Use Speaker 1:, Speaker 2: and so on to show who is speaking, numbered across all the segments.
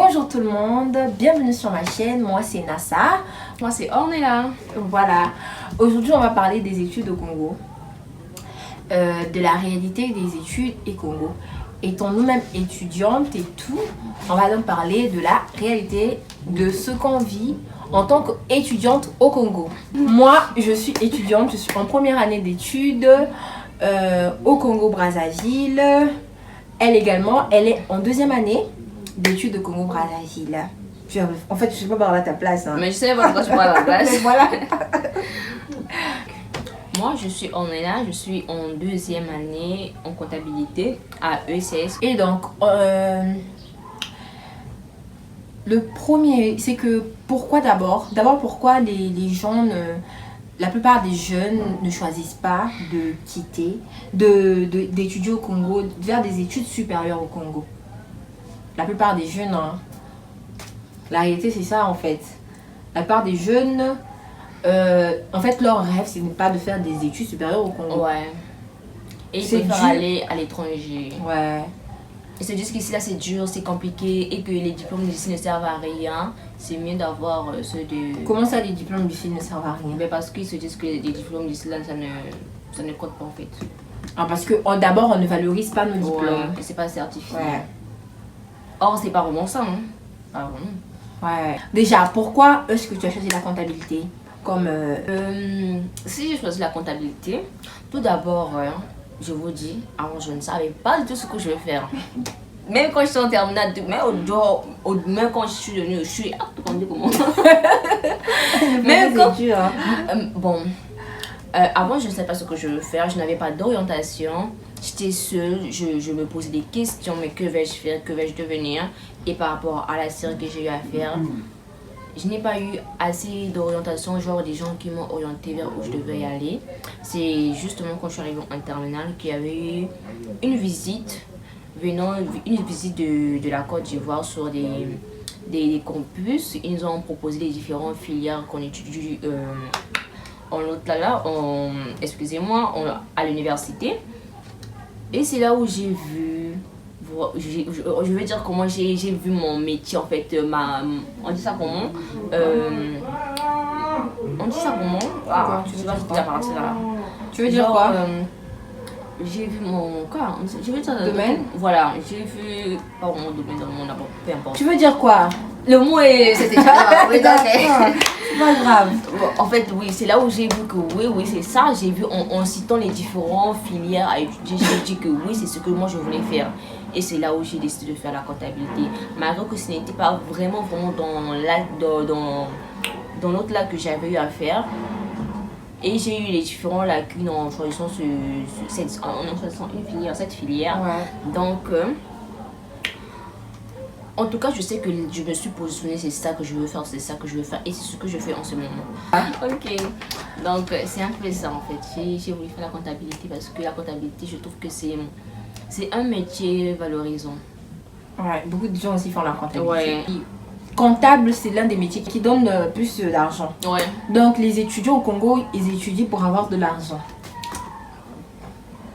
Speaker 1: Bonjour tout le monde, bienvenue sur ma chaîne, moi c'est Nassa.
Speaker 2: Moi c'est Ornella.
Speaker 1: Voilà, aujourd'hui on va parler des études au Congo, de la réalité des études au Congo. Étant nous-mêmes étudiantes et tout, on va donc parler de la réalité de ce qu'on vit en tant qu'étudiante au Congo. Moi je suis étudiante, je suis en première année d'études au Congo-Brazzaville. Elle également, elle est en deuxième année d'études au Congo-Brazzaville. En fait, je sais pas parler à ta place. Hein.
Speaker 2: Mais je sais pas pourquoi tu parles à la place.
Speaker 1: Voilà.
Speaker 2: Moi, je suis Ornella, je suis en deuxième année en comptabilité à ECS.
Speaker 1: Et donc, le premier, c'est que pourquoi d'abord pourquoi les gens la plupart des jeunes ne choisissent pas de quitter, d'étudier au Congo, de faire des études supérieures au Congo. La plupart des jeunes, hein, la réalité c'est ça en fait. La plupart des jeunes, en fait leur rêve c'est pas de faire des études supérieures au Congo.
Speaker 2: Ouais. Et ils préfèrent aller à l'étranger.
Speaker 1: Ouais.
Speaker 2: Ils se disent qu'ici là c'est dur, c'est compliqué et que les diplômes d'ici ne servent à rien. C'est mieux d'avoir ceux de...
Speaker 1: Comment ça les diplômes d'ici ne servent à rien?
Speaker 2: Mais parce qu'ils se disent que les diplômes d'ici là ça ne compte pas en fait.
Speaker 1: Ah, parce que d'abord on ne valorise pas nos diplômes.
Speaker 2: Ouais, et c'est pas certifié.
Speaker 1: Ouais.
Speaker 2: Or c'est pas vraiment ça. Hein. Pas vraiment.
Speaker 1: Ouais. Déjà, pourquoi est-ce que tu as choisi la comptabilité comme
Speaker 2: si j'ai choisi la comptabilité, tout d'abord, je vous dis, avant je ne savais pas du tout ce que je vais faire. Même quand je suis en terminale, même quand je suis devenue, je suis comment
Speaker 1: même quand tu
Speaker 2: bon, avant je ne savais pas ce que je veux faire, je n'avais pas d'orientation, j'étais seule, je me posais des questions, mais que vais-je faire, que vais-je devenir? Et par rapport à la série que j'ai eu à faire, je n'ai pas eu assez d'orientation, genre des gens qui m'ont orienté vers où je devais y aller. C'est justement quand je suis arrivée en terminale qu'il y avait eu une visite de la Côte d'Ivoire sur des campus. Ils nous ont proposé les différentes filières qu'on étudie excusez-moi, à l'université. Et c'est là où j'ai vu, je vais dire comment j'ai vu mon métier en fait, on dit ça comment ah, tu sais pas si tu as parti là.
Speaker 1: Tu veux dire quoi?
Speaker 2: J'ai vu je veux dire
Speaker 1: domaine.
Speaker 2: Voilà, j'ai vu pas mon domaine dans mon apport, peu importe.
Speaker 1: Tu veux dire quoi?
Speaker 2: Le mot est c'était c'est
Speaker 1: pas grave.
Speaker 2: En fait oui, c'est là où j'ai vu que oui c'est ça. J'ai vu en citant les différentes filières à étudier, j'ai dit que oui c'est ce que moi je voulais faire. Et c'est là où j'ai décidé de faire la comptabilité. Malgré que ce n'était pas vraiment dans l'autre là que j'avais eu à faire. Et j'ai eu les différents lacunes en choisissant cette filière.
Speaker 1: Ouais.
Speaker 2: Donc, en tout cas, je sais que je me suis positionnée, c'est ça que je veux faire, c'est ça que je veux faire. Et c'est ce que je fais en ce moment. Ok. Donc, c'est un peu ça en fait. J'ai voulu faire la comptabilité parce que la comptabilité, je trouve que c'est un métier valorisant.
Speaker 1: Ouais, beaucoup de gens aussi font la comptabilité.
Speaker 2: Ouais.
Speaker 1: Comptable, c'est l'un des métiers qui donne plus d'argent.
Speaker 2: Ouais.
Speaker 1: Donc, les étudiants au Congo, ils étudient pour avoir de l'argent.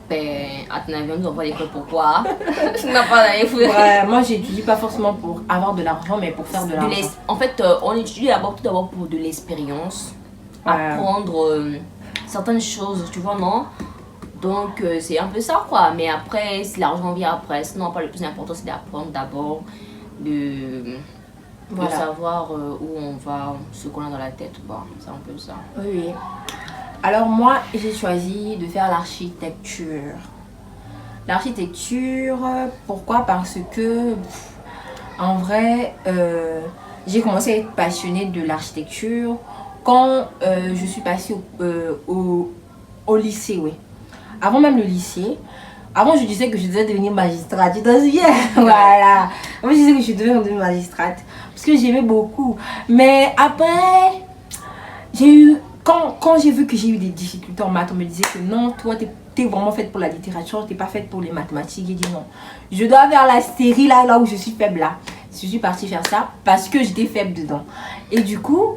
Speaker 2: Ben, à ton avis, on doit voir l'école pourquoi? Tu n'as pas d'ailleurs.
Speaker 1: Ouais, moi, j'étudie pas forcément pour avoir de l'argent, mais pour faire de l'argent.
Speaker 2: En fait, on étudie tout d'abord pour de l'expérience. Apprendre certaines choses, tu vois, non? Donc, c'est un peu ça, quoi. Mais après, si l'argent vient après, sinon, pas le plus important, c'est d'apprendre d'abord, de savoir où on va, ce qu'on a dans la tête, quoi. C'est un peu ça.
Speaker 1: Oui. Alors, moi, j'ai choisi de faire l'architecture. L'architecture, pourquoi? Parce que, en vrai, j'ai commencé à être passionnée de l'architecture quand je suis passée au lycée, oui. Avant même le lycée, avant je disais que je devais devenir magistrate, tu t'en souviens? Voilà. Moi je disais que je devais devenir magistrate parce que j'aimais beaucoup. Mais après, j'ai eu, quand j'ai vu que j'ai eu des difficultés en maths, on me disait que non, toi t'es vraiment faite pour la littérature, t'es pas faite pour les mathématiques. J'ai dit non, je dois faire la série là où je suis faible là. Je suis partie faire ça parce que j'étais faible dedans. Et du coup,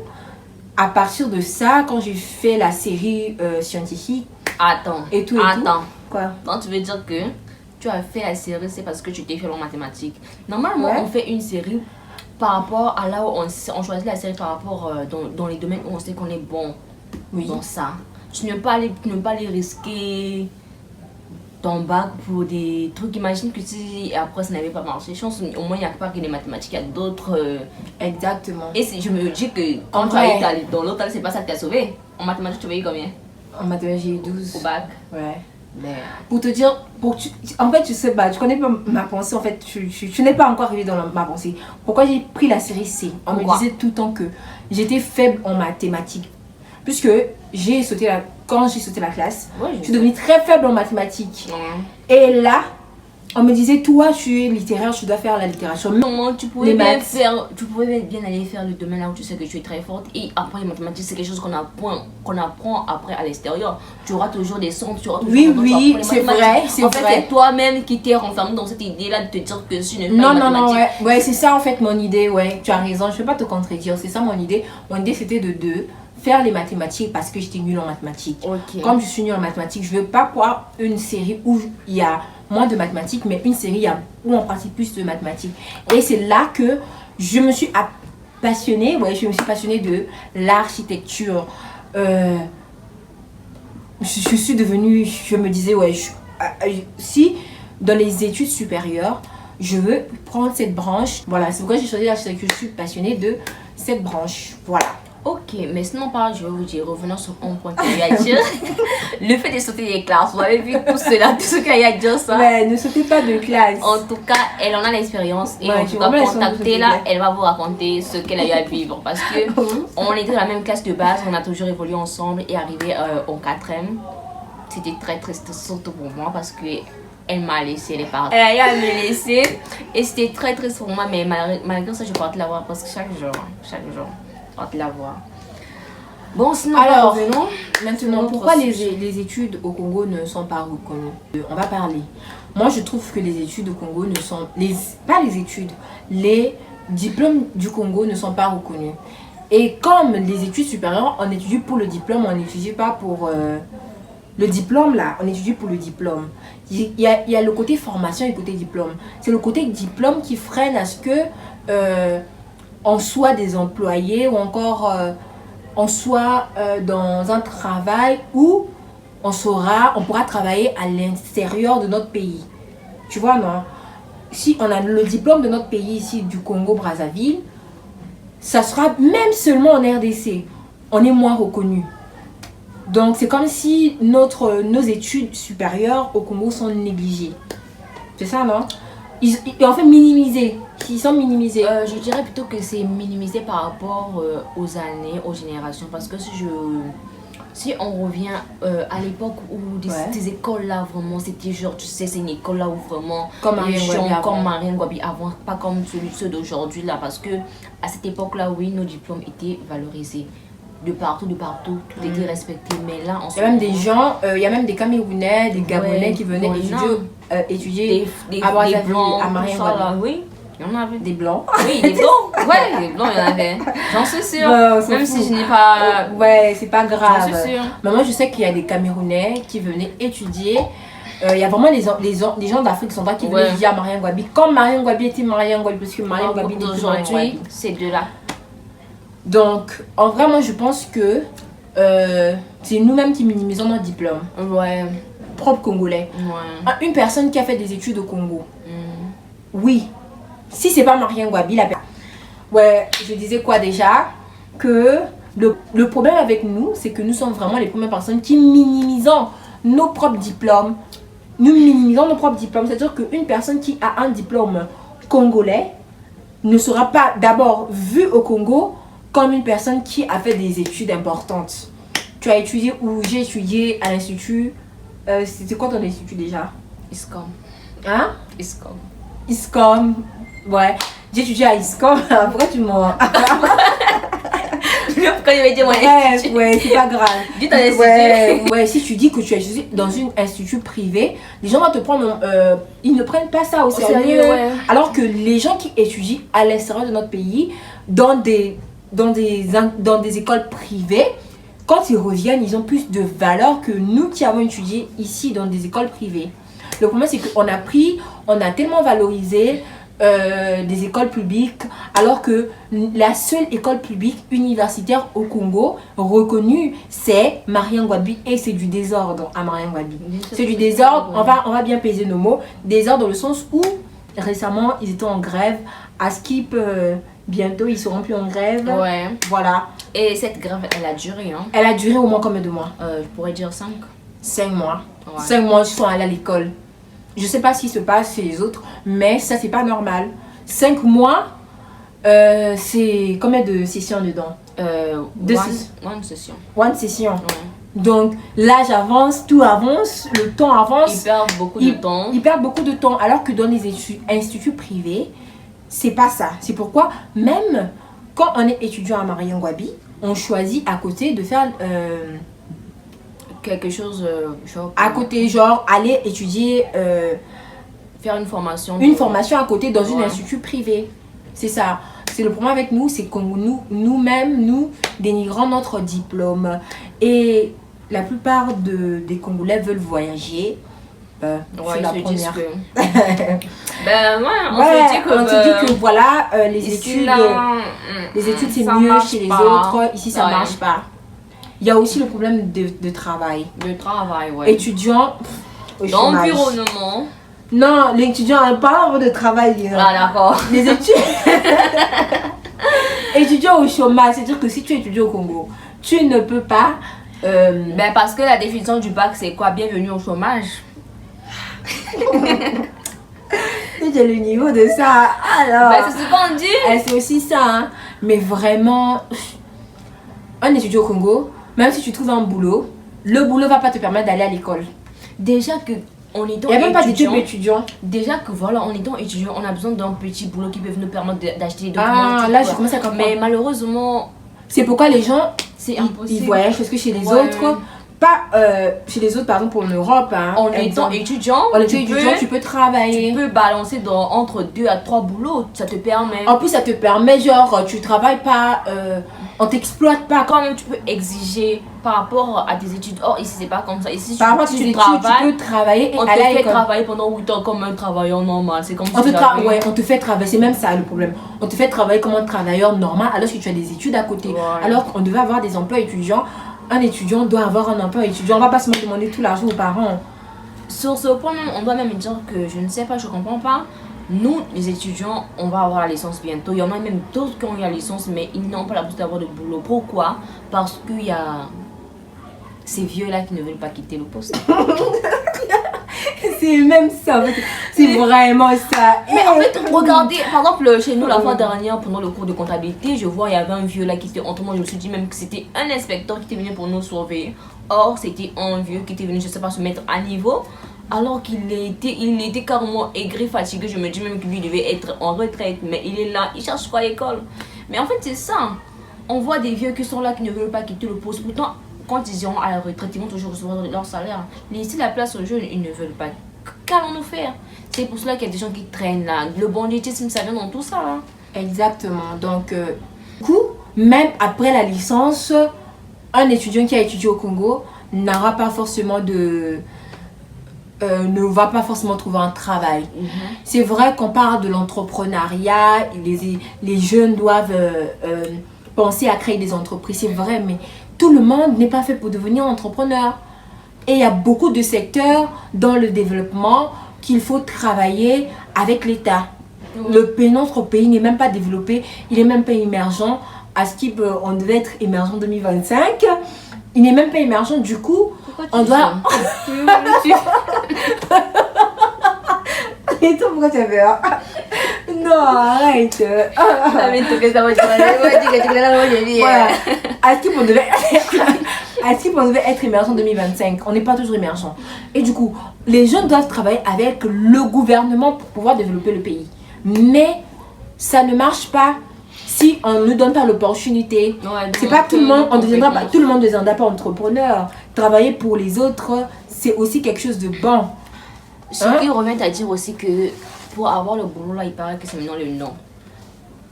Speaker 1: à partir de ça, quand j'ai fait la série scientifique,
Speaker 2: Attends.
Speaker 1: Quoi?
Speaker 2: Donc tu veux dire que tu as fait la série, c'est parce que tu t'es fait en mathématiques. Normalement, on fait une série par rapport à là où on choisit la série par rapport dans les domaines où on sait qu'on est bon dans ça. Tu ne veux pas aller risquer ton bac pour des trucs. Imagine que si après ça n'avait pas marché, je pense au moins il n'y a pas que les mathématiques, il y a d'autres.
Speaker 1: Exactement.
Speaker 2: Et je me dis que quand tu as été dans l'autre, c'est pas ça qui t'a sauvé. En mathématiques, tu avais eu combien?
Speaker 1: En mathématiques, j'ai eu 12.
Speaker 2: Au bac?
Speaker 1: Ouais. Mais... Pour te dire, en fait, tu sais pas, tu connais pas ma pensée, en fait, tu n'es pas encore arrivé dans ma pensée. Pourquoi j'ai pris la série C? On me disait tout le temps que j'étais faible en mathématiques. Puisque quand j'ai sauté la classe, je suis devenue très faible en mathématiques. Et là, on me disait, toi, tu es littéraire, tu dois faire la littérature.
Speaker 2: Non, tu pouvais bien aller faire le domaine là où tu sais que tu es très forte. Et après, les mathématiques, c'est quelque chose qu'on apprend après à l'extérieur. Tu auras toujours des centres, tu auras toujours
Speaker 1: Oui, c'est vrai, c'est vrai.
Speaker 2: En fait, c'est toi-même qui t'es renfermé dans cette idée-là de te dire que si je ne fais
Speaker 1: pas Non, ouais, c'est ça en fait mon idée, ouais. Tu as raison, je ne vais pas te contredire, c'est ça mon idée. Mon idée, c'était de faire les mathématiques parce que j'étais nulle en mathématiques. Comme je suis nulle en mathématiques, je veux pas voir une série où il y a moins de mathématiques, mais une série où on pratique plus de mathématiques. Et c'est là que je me suis passionnée, de l'architecture. Je suis devenue, je me disais, si dans les études supérieures, je veux prendre cette branche. Voilà, c'est pourquoi j'ai choisi l'architecture. Je suis passionnée de cette branche. Voilà.
Speaker 2: Ok, mais sinon, je vais vous dire, revenons sur un point qu'il y a à dire. Le fait de sauter les classes, vous avez vu tout ce qu'il y a à dire ça.
Speaker 1: Ouais, ne sautez pas de classe.
Speaker 2: En tout cas, elle en a l'expérience et on va contacter là, elle va vous raconter ce qu'elle a eu à vivre. Parce que on était dans la même classe de base, on a toujours évolué ensemble et arrivé en 4e. C'était très très stressant pour moi parce que elle m'a laissé, elle est partie. Elle a eu à me laisser et c'était très très pour moi, mais malgré ça, je porte la voir parce que chaque jour, de la voir. Bon, sinon,
Speaker 1: alors, maintenant, pourquoi les études au Congo ne sont pas reconnues? On va parler. Moi, je trouve que les études au Congo ne sont... les diplômes du Congo ne sont pas reconnus. Et comme les études supérieures, on étudie pour le diplôme, on n'étudie pas pour... le diplôme, là, on étudie pour le diplôme. Il y a le côté formation et le côté diplôme. C'est le côté diplôme qui freine à ce que... on soit des employés ou encore on soit dans un travail où on pourra travailler à l'intérieur de notre pays. Tu vois, non? Si on a le diplôme de notre pays ici, du Congo-Brazzaville, ça sera même seulement en RDC. On est moins reconnu. Donc, c'est comme si nos études supérieures au Congo sont négligées. C'est ça, non? En fait, minimisés. Ils sont minimisés.
Speaker 2: Je dirais plutôt que c'est minimisé par rapport aux années, aux générations. Parce que si on revient à l'époque où ces écoles-là, vraiment, c'était genre, tu sais, c'est une école-là où vraiment...
Speaker 1: Comme Marien
Speaker 2: Ngouabi avant, pas comme ceux d'aujourd'hui, là. Parce que à cette époque-là, oui, nos diplômes étaient valorisés. De partout, tout était respecté. Mais là,
Speaker 1: il y a même des gens, il y a même des Camerounais, des Gabonais qui venaient étudier à Brazzaville, à Marien Ngouabi.
Speaker 2: Oui, il y en avait.
Speaker 1: Des blancs.
Speaker 2: Oui, des blancs. Ouais, des blancs, il y en avait. J'en suis sûre. Même si je n'ai pas...
Speaker 1: Ouais, c'est pas grave.
Speaker 2: J'en suis sûre.
Speaker 1: Mais moi, je sais qu'il y a des Camerounais qui venaient étudier. Il y a vraiment des gens d'Afrique centrale qui venaient étudier à Marien Ngouabi. Comme Marien Ngouabi était Marien Ngouabi, parce que Marien Ngouabi n'est plus Marien Ngouabi.
Speaker 2: C'est de là.
Speaker 1: Donc, en vrai, moi, je pense que c'est nous-mêmes qui minimisons notre diplôme.
Speaker 2: Ouais.
Speaker 1: Propre congolais.
Speaker 2: Ouais.
Speaker 1: Une personne qui a fait des études au Congo. Oui. Si c'est pas Marien Ngouabi, ouais, je disais quoi déjà? Que le problème avec nous, c'est que nous sommes vraiment les premières personnes qui minimisons nos propres diplômes. Nous minimisons nos propres diplômes. C'est-à-dire qu'une personne qui a un diplôme congolais ne sera pas d'abord vue au Congo comme une personne qui a fait des études importantes. Tu as étudié où? J'ai étudié à l'institut. C'était quoi ton institut déjà?
Speaker 2: ISCOM.
Speaker 1: Hein?
Speaker 2: ISCOM.
Speaker 1: ISCOM. Ouais. J'ai étudié à ISCOM. Pourquoi tu m'en...
Speaker 2: Pourquoi il avait dit mon institut?
Speaker 1: Ouais, c'est pas grave.
Speaker 2: Dis ton institut.
Speaker 1: Ouais, si tu dis que tu as étudié dans un institut privé, les gens vont te prendre... ils ne prennent pas ça au sérieux.
Speaker 2: Ouais.
Speaker 1: Alors que les gens qui étudient à l'extérieur de notre pays, dans des écoles privées, quand ils reviennent, ils ont plus de valeur que nous qui avons étudié ici dans des écoles privées. Le problème, c'est qu'on a tellement valorisé des écoles publiques, alors que la seule école publique universitaire au Congo reconnue, c'est Mariangwabi, et c'est du désordre à Mariangwabi. C'est du désordre, on va bien peser nos mots, désordre dans le sens où récemment ils étaient en grève, à Skip, bientôt ils seront plus en grève.
Speaker 2: Ouais.
Speaker 1: Voilà.
Speaker 2: Et cette grève, elle a duré, hein?
Speaker 1: Elle a duré au moins combien de mois?
Speaker 2: Je pourrais dire 5.
Speaker 1: 5 mois.
Speaker 2: Ouais.
Speaker 1: 5 mois, ils sont allés à l'école. Je sais pas ce qui se passe chez les autres, mais ça, c'est pas normal. 5 mois, c'est combien de sessions dedans?
Speaker 2: One session.
Speaker 1: One session.
Speaker 2: Ouais.
Speaker 1: Donc, l'âge avance, tout avance, le temps avance.
Speaker 2: Ils perdent beaucoup de temps.
Speaker 1: Ils perdent beaucoup de temps, alors que dans les instituts privés, c'est pas ça. C'est pourquoi, même quand on est étudiant à Mariangwabi, on choisit à côté de faire...
Speaker 2: quelque chose genre
Speaker 1: à côté, genre aller étudier,
Speaker 2: faire une formation
Speaker 1: à côté dans un institut privé. C'est ça. C'est le problème avec nous, c'est que nous-mêmes, nous dénigrons notre diplôme. Et la plupart des Congolais veulent voyager. C'est la première.
Speaker 2: Ben ouais, on se dit que
Speaker 1: voilà, les études c'est mieux chez les autres. Ici, ça marche pas. Il y a aussi le problème de travail.
Speaker 2: Le travail, ouais.
Speaker 1: Étudiants,
Speaker 2: l'environnement.
Speaker 1: Non, l'étudiant n'a pas de travail.
Speaker 2: Ah, d'accord.
Speaker 1: Les études. Étudiant au chômage, c'est-à-dire que si tu étudies au Congo, tu ne peux pas.
Speaker 2: Ben parce que la définition du bac, c'est quoi? Bienvenue au chômage.
Speaker 1: J'ai le niveau de ça. Alors.
Speaker 2: Ben c'est ce qu'on dit.
Speaker 1: C'est aussi ça, hein. Mais vraiment, un étudiant au Congo, même si tu trouves un boulot, le boulot va pas te permettre d'aller à l'école.
Speaker 2: Déjà que on est
Speaker 1: il n'y a même pas d'études étudiants.
Speaker 2: Déjà que voilà, en étant étudiant, on a besoin d'un petit boulot qui peut nous permettre d'acheter des documents.
Speaker 1: Ah, là je commence à comprendre.
Speaker 2: Mais malheureusement,
Speaker 1: c'est pourquoi les gens
Speaker 2: c'est impossible.
Speaker 1: Ils voyagent parce que chez les autres, pas chez les autres, pardon, pour l'Europe, hein,
Speaker 2: en étant étudiant,
Speaker 1: tu peux travailler.
Speaker 2: Tu peux balancer entre 2 à 3 boulots, ça te permet.
Speaker 1: En plus, ça te permet, genre, tu travailles pas, on t'exploite pas.
Speaker 2: Quand même, tu peux exiger par rapport à tes études. Or, ici, c'est pas comme ça. Ici,
Speaker 1: par rapport à tes études, tu peux travailler et
Speaker 2: on te fait travailler pendant 8 ans comme un travailleur normal. C'est comme ça.
Speaker 1: On te fait travailler, c'est même ça le problème. On te fait travailler comme un travailleur normal alors que tu as des études à côté.
Speaker 2: Ouais.
Speaker 1: Alors qu'on devait avoir des emplois étudiants. Un étudiant doit avoir un emploi étudiant. On va pas se demander tout l'argent aux parents.
Speaker 2: Sur ce point, on doit même dire que je ne sais pas, je comprends pas. Nous, les étudiants, on va avoir la licence bientôt. Il y en a même d'autres qui ont eu la licence, mais ils n'ont pas la possibilité d'avoir de boulot. Pourquoi? Parce qu'il y a ces vieux-là qui ne veulent pas quitter le poste.
Speaker 1: C'est même ça, c'est vraiment ça.
Speaker 2: Mais en fait, regardez, par exemple, chez nous, la fois dernière, pendant le cours de comptabilité, je vois, il y avait un vieux là qui était entre moi. Je me suis dit même que c'était un inspecteur qui était venu pour nous surveiller. Or, c'était un vieux qui était venu, je sais pas, se mettre à niveau. Alors qu'il était carrément aigri, fatigué. Je me dis même que lui devait être en retraite. Mais il est là, il cherche quoi à l'école. Mais en fait, c'est ça. On voit des vieux qui sont là, qui ne veulent pas quitter le poste. Pourtant, quand ils iront à la retraite, ils vont toujours recevoir leur salaire. Laisser la place aux jeunes, ils ne veulent pas. Qu'allons-nous faire? C'est pour cela qu'il y a des gens qui traînent là. Le banditisme, ça vient dans tout ça. Hein.
Speaker 1: Exactement. Donc, du coup, même après la licence, un étudiant qui a étudié au Congo n'aura pas forcément ne va pas forcément trouver un travail. C'est vrai qu'on parle de l'entrepreneuriat, les jeunes doivent penser à créer des entreprises, c'est vrai, mais tout le monde n'est pas fait pour devenir entrepreneur. Et il y a beaucoup de secteurs dans le développement qu'il faut travailler avec l'État. Notre pays n'est même pas développé, il n'est même pas émergent. À ce type, on devait être émergent en 2025. Il n'est même pas émergent, du coup, on doit... Et toi, pourquoi tu as peur? Non, arrête.
Speaker 2: Voilà.
Speaker 1: À ce type, on devait être émergent en 2025. On n'est pas toujours émergent. Et du coup, les jeunes doivent travailler avec le gouvernement pour pouvoir développer le pays. Mais ça ne marche pas si on ne nous donne pas l'opportunité. C'est pas tout le monde, tout le monde ne deviendra pas entrepreneur. Travailler pour les autres, c'est aussi quelque chose de bon.
Speaker 2: Ce qui revient à dire aussi que pour avoir le boulot là, il paraît que c'est maintenant le nom.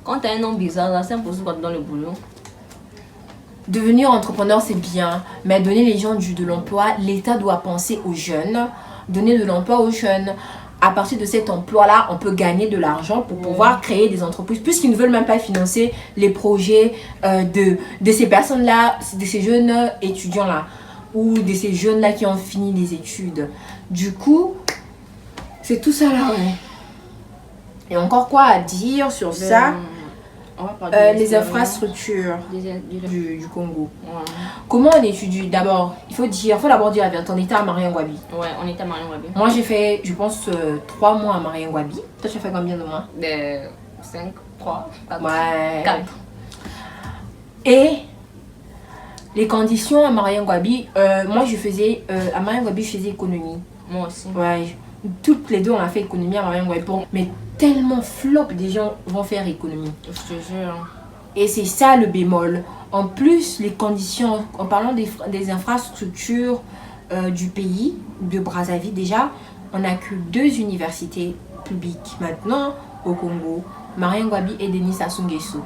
Speaker 2: Quand tu as un nom bizarre là, c'est impossible quand tu es dans le boulot.
Speaker 1: Devenir entrepreneur, c'est bien, mais donner les gens de l'emploi, l'État doit penser aux jeunes, donner de l'emploi aux jeunes. à partir de cet emploi-là, on peut gagner de l'argent pour pouvoir créer des entreprises, puisqu'ils ne veulent même pas financer les projets de ces personnes-là, de ces jeunes étudiants-là, ou de ces jeunes-là qui ont fini les études. Du coup, c'est tout ça là, ouais. Et encore quoi à dire sur ça? Les infrastructures du Congo. Ouais. Comment on étudie? D'abord, il faut d'abord dire la vérité. On était à Mariangouabi.
Speaker 2: Ouais, on était à Mariangouabi.
Speaker 1: Moi, j'ai fait, je pense, 3 mois à Mariangouabi. Toi, tu as fait combien de mois?
Speaker 2: 5, 3, 4.
Speaker 1: Ouais.
Speaker 2: 4.
Speaker 1: Et les conditions à Mariangouabi, moi, à Mariangouabi, je faisais économie.
Speaker 2: Moi aussi.
Speaker 1: Ouais. Toutes les deux, on a fait économie à Mariangouabi. Mais tellement flop, des gens vont faire économie.
Speaker 2: Je te jure.
Speaker 1: Et c'est ça le bémol. En plus, les conditions, en parlant des infrastructures du pays, de Brazzaville déjà, on n'a que 2 universités publiques maintenant au Congo, Mariangouabi et Denis Sassou Nguesso.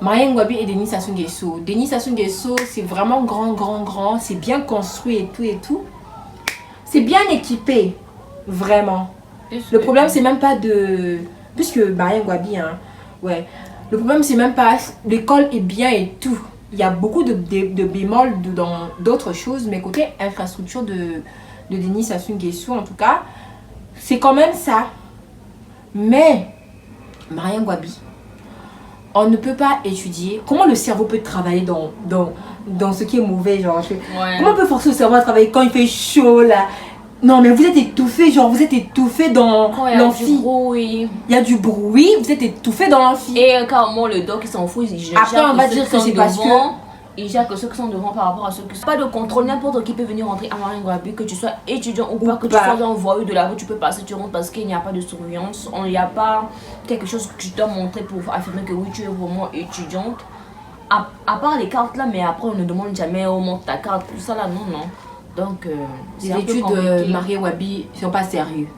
Speaker 1: Mariangouabi et Denis Sassou Nguesso. Denis Sassou Nguesso, c'est vraiment grand, c'est bien construit et tout. C'est bien équipé, vraiment. Le problème, c'est même pas de... Puisque Mariangouabi, hein, ouais. Le problème, c'est même pas... L'école est bien et tout. Il y a beaucoup de bémols dans d'autres choses. Mais côté infrastructure de Denis Sassou Nguesso, en tout cas, c'est quand même ça. Mais, Mariangouabi, on ne peut pas étudier. Comment le cerveau peut travailler dans ce qui est mauvais, genre. Ouais. Comment on peut forcer le cerveau à travailler quand il fait chaud, là? Non, mais vous êtes étouffé, genre vous êtes étouffé dans l'amphi. Il y a du bruit, vous êtes étouffé dans l'amphi.
Speaker 2: Et carrément, le doc, il s'en fout.
Speaker 1: Après, on va dire que c'est parce que...
Speaker 2: Il gère que ceux qui sont devant par rapport à ceux qui sont... Pas de contrôle, n'importe qui peut venir rentrer à Mariangouabi, que tu sois étudiant ou pas, que tu sois un voyou de la rue, tu peux passer, tu rentres parce qu'il n'y a pas de surveillance. Il n'y a pas quelque chose que tu dois montrer pour affirmer que oui, tu es vraiment étudiante. À part les cartes là, mais après, on ne demande jamais, oh, montre ta carte, tout ça là, non. Donc,
Speaker 1: les études de Mariangouabi ne sont pas sérieux.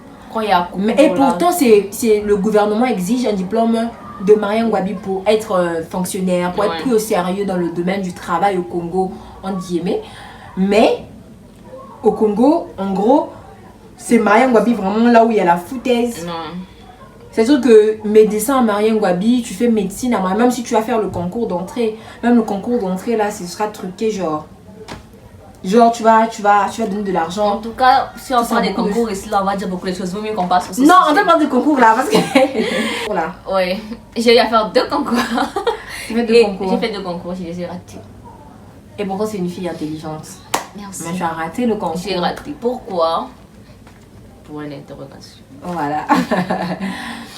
Speaker 2: Et
Speaker 1: pourtant, le gouvernement exige un diplôme de Mariangouabi pour être fonctionnaire, pour être pris au sérieux dans le domaine du travail au Congo, entre guillemets. Mais au Congo, en gros, c'est Mariangouabi vraiment là où il y a la foutaise. C'est sûr que médecin à Mariangouabi, tu fais médecine à Mariangouabi, même si tu vas faire le concours d'entrée, même le concours d'entrée là, ce sera truqué genre tu vas donner de l'argent.
Speaker 2: En tout cas, si on parle des concours ici, là, on va dire beaucoup de choses. Vaut mieux qu'on passe sur ce
Speaker 1: Non, on ne parle pas de concours là, parce que... Voilà.
Speaker 2: Ouais, j'ai eu à faire 2 concours.
Speaker 1: Tu fais 2 concours?
Speaker 2: J'ai fait 2 concours, je les ai ratés.
Speaker 1: Et pourtant, c'est une fille intelligente.
Speaker 2: Merci.
Speaker 1: Mais tu as raté le concours.
Speaker 2: J'ai raté. Pourquoi? Pour une interrogation.
Speaker 1: Voilà.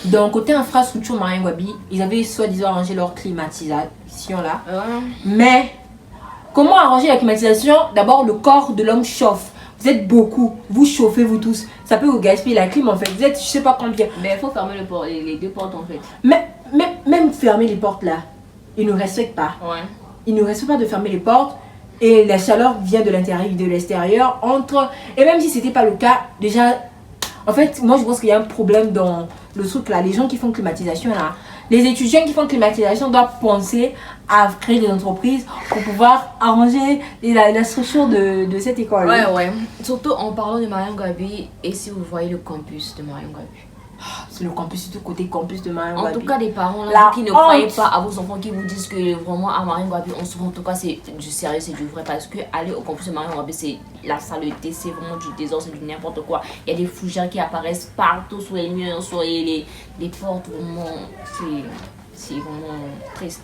Speaker 1: Donc, côté infrastructure Mariangouabi, ils avaient soi-disant arrangé leur climatisation là. Mais... Comment arranger la climatisation? D'abord, le corps de l'homme chauffe. Vous êtes beaucoup, vous chauffez vous tous. Ça peut vous gaspiller la clim en fait. Vous êtes je sais pas combien.
Speaker 2: Mais il faut fermer les 2 portes en fait.
Speaker 1: Mais même fermer les portes là, ils ne respectent pas.
Speaker 2: Ouais.
Speaker 1: Ils ne respectent pas de fermer les portes. Et la chaleur vient de l'intérieur et de l'extérieur. Et même si c'était pas le cas, déjà... En fait, moi je pense qu'il y a un problème dans le truc là. Les gens qui font climatisation là. Les étudiants qui font climatisation doivent penser à créer des entreprises pour pouvoir arranger la structure de cette école.
Speaker 2: Ouais. Surtout en parlant de Mariangouabi, et si vous voyez le campus de Mariangouabi.
Speaker 1: C'est le campus, surtout côté campus de Mariangouabi.
Speaker 2: En tout cas, des parents là, qui ne croyaient pas à vos enfants, qui vous disent que vraiment à Mariangouabi, en tout cas, c'est du sérieux, c'est du vrai. Parce que aller au campus de Mariangouabi, c'est la saleté, c'est vraiment du désordre, c'est du n'importe quoi. Il y a des fougères qui apparaissent partout sur les murs, sur les portes. Vraiment, c'est vraiment triste.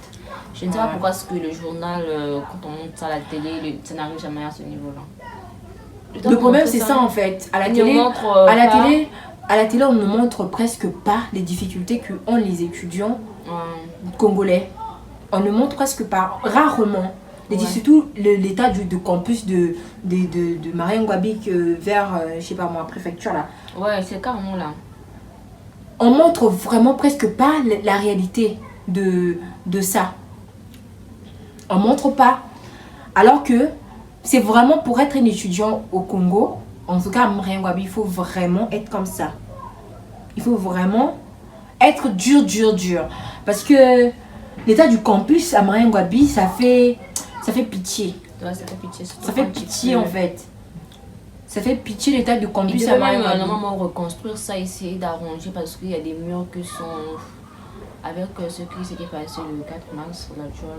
Speaker 2: Je ne sais pas pourquoi est-ce que le journal, quand on monte ça à la télé, ça n'arrive jamais à ce niveau-là.
Speaker 1: Le problème, c'est ça en fait. À la télé, on ne montre presque pas les difficultés qu'ont les étudiants congolais. On ne montre presque pas, rarement. Surtout l'état de campus de Mariangouabi vers, je sais pas moi, préfecture là.
Speaker 2: Ouais, c'est carrément là.
Speaker 1: On montre vraiment presque pas la réalité de ça. On montre pas. Alors que c'est vraiment pour être un étudiant au Congo, en tout cas à Mariangouabi, il faut vraiment être comme ça. Il faut vraiment être dur. Parce que l'état du campus à Mariangouabi, ça fait pitié.
Speaker 2: Ouais, ça fait pitié.
Speaker 1: Ça fait pitié en fait. Ça fait pitié l'état de
Speaker 2: Ils
Speaker 1: campus à
Speaker 2: devaient même
Speaker 1: Mario.
Speaker 2: normalement reconstruire ça, essayer d'arranger parce qu'il y a des murs qui sont avec ce qui s'était passé le 4 mars. Là, tu vois,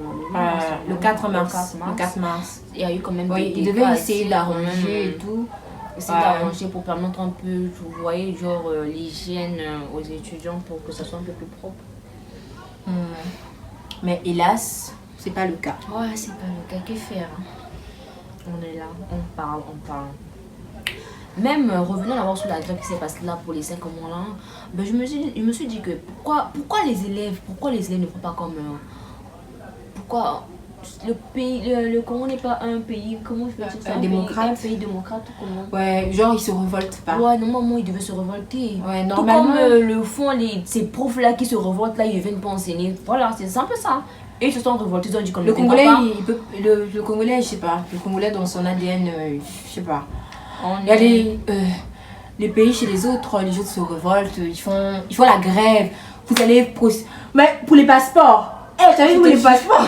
Speaker 1: Le 4 mars. Le 4 mars.
Speaker 2: Il y a eu quand même
Speaker 1: Oui,
Speaker 2: des
Speaker 1: ils
Speaker 2: dégâts
Speaker 1: devaient essayer
Speaker 2: ici,
Speaker 1: d'arranger et tout.
Speaker 2: essayer d'arranger pour permettre un peu, vous voyez, genre l'hygiène aux étudiants pour que ça soit un peu plus propre.
Speaker 1: Mais hélas, c'est pas le cas.
Speaker 2: Ouais, c'est pas le cas. Que faire? On est là, on parle. Même revenons d'abord sur la grève qui s'est passée là pour les 5 mois là, ben, je me suis dit que pourquoi les élèves ne font pas comme pourquoi le pays le Congo n'est pas un pays, comment je peux dire ça, un pays démocrate ou comment?
Speaker 1: Ouais, genre ils se révoltent pas.
Speaker 2: Ouais, normalement ils devaient se révolter.
Speaker 1: Ouais,
Speaker 2: Tout
Speaker 1: normalement.
Speaker 2: comme le font ces profs là qui se révoltent là, ils viennent pas enseigner. Voilà, c'est un peu ça. Et ils se sont révoltés, ils ont dit qu'on ne
Speaker 1: Le
Speaker 2: le
Speaker 1: Congolais,
Speaker 2: pas.
Speaker 1: le Congolais, je sais pas. Le Congolais dans son ADN, je sais pas. Il y a les pays chez les autres se révoltent, ils font la grève. Vous allez mais pour les passeports. Eh, t'as vu pour les passeports?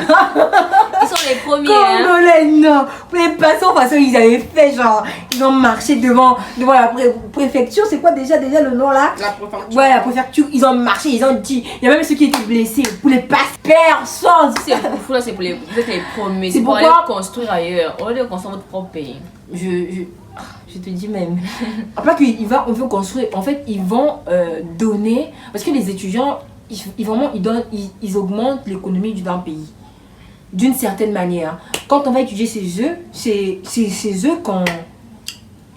Speaker 2: Ils sont les premiers.
Speaker 1: Congolais, non. Pour les passeports, de toute façon, ils avaient fait genre, ils ont marché devant la préfecture. C'est quoi déjà le nom là?
Speaker 2: La préfecture.
Speaker 1: Ouais, la préfecture. Ils ont marché, ils ont dit. Il y a même ceux qui étaient blessés. Pour les passeports, personne.
Speaker 2: C'est pour là, c'est pour vous êtes les premiers.
Speaker 1: C'est
Speaker 2: pour
Speaker 1: pourquoi
Speaker 2: aller construire ailleurs. Au lieu de construire votre propre pays.
Speaker 1: Je te dis même. Après on veut construire. En fait, ils vont donner. Parce que les étudiants, ils augmentent l'économie d'un pays. D'une certaine manière. Quand on va étudier chez eux, c'est eux qu'on.